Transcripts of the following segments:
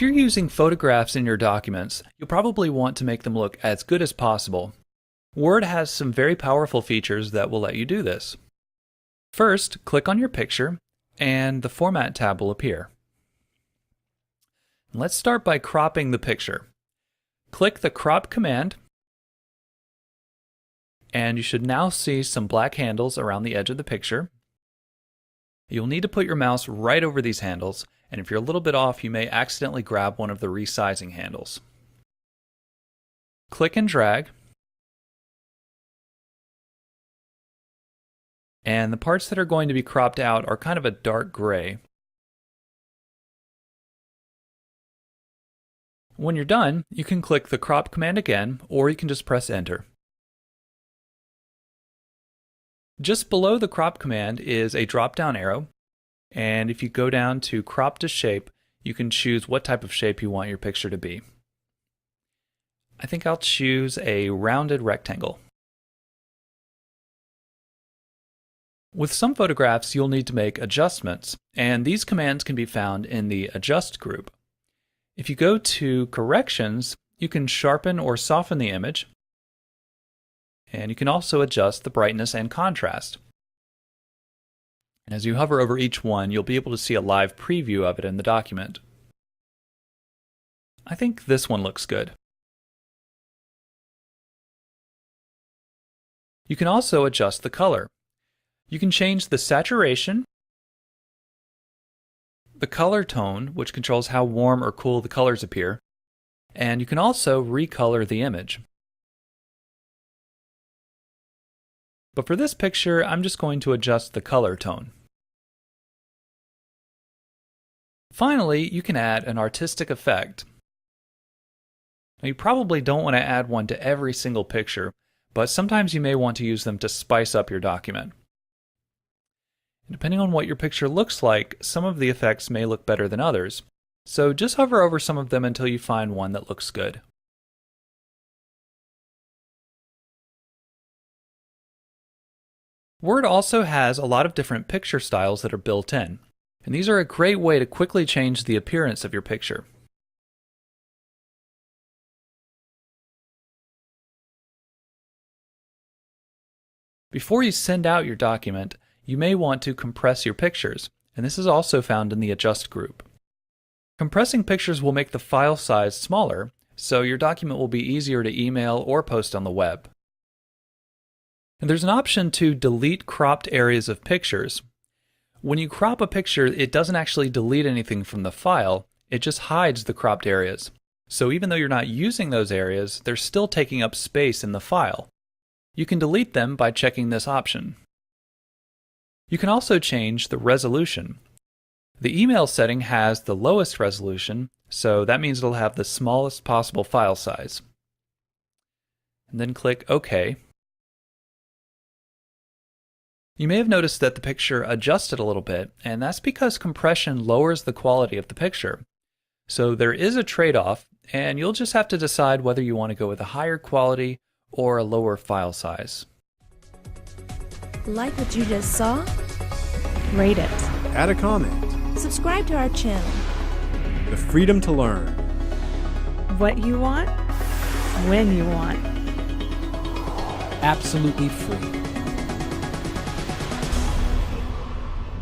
If you're using photographs in your documents, you'll probably want to make them look as good as possible. Word has some very powerful features that will let you do this. First, click on your picture, and the Format tab will appear. Let's start by cropping the picture. Click the Crop command, and you should now see some black handles around the edge of the picture. You'll need to put your mouse right over these handles, and if you're a little bit off, you may accidentally grab one of the resizing handles. Click and drag, and the parts that are going to be cropped out are kind of a dark gray. When you're done, you can click the Crop command again, or you can just press Enter. Just below the Crop command is a drop-down arrow, and if you go down to Crop to Shape, you can choose what type of shape you want your picture to be. I think I'll choose a rounded rectangle. With some photographs, you'll need to make adjustments, and these commands can be found in the Adjust group. If you go to Corrections, you can sharpen or soften the image, and you can also adjust the brightness and contrast. And as you hover over each one, you'll be able to see a live preview of it in the document. I think this one looks good. You can also adjust the color. You can change the saturation, the color tone, which controls how warm or cool the colors appear, and you can also recolor the image. But for this picture, I'm just going to adjust the color tone. Finally, you can add an artistic effect. Now, you probably don't want to add one to every single picture, but sometimes you may want to use them to spice up your document. And depending on what your picture looks like, some of the effects may look better than others, so just hover over some of them until you find one that looks good. Word also has a lot of different picture styles that are built in, and these are a great way to quickly change the appearance of your picture. Before you send out your document, you may want to compress your pictures, and this is also found in the Adjust group. Compressing pictures will make the file size smaller, so your document will be easier to email or post on the web. And there's an option to delete cropped areas of pictures. When you crop a picture, it doesn't actually delete anything from the file, it just hides the cropped areas. So even though you're not using those areas, they're still taking up space in the file. You can delete them by checking this option. You can also change the resolution. The email setting has the lowest resolution, so that means it'll have the smallest possible file size. And then click OK. You may have noticed that the picture adjusted a little bit, and that's because compression lowers the quality of the picture. So there is a trade-off, and you'll just have to decide whether you want to go with a higher quality or a lower file size. Like what you just saw? Rate it. Add a comment. Subscribe to our channel. The freedom to learn. What you want, when you want. Absolutely free.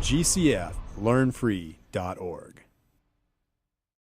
GCFlearnfree.org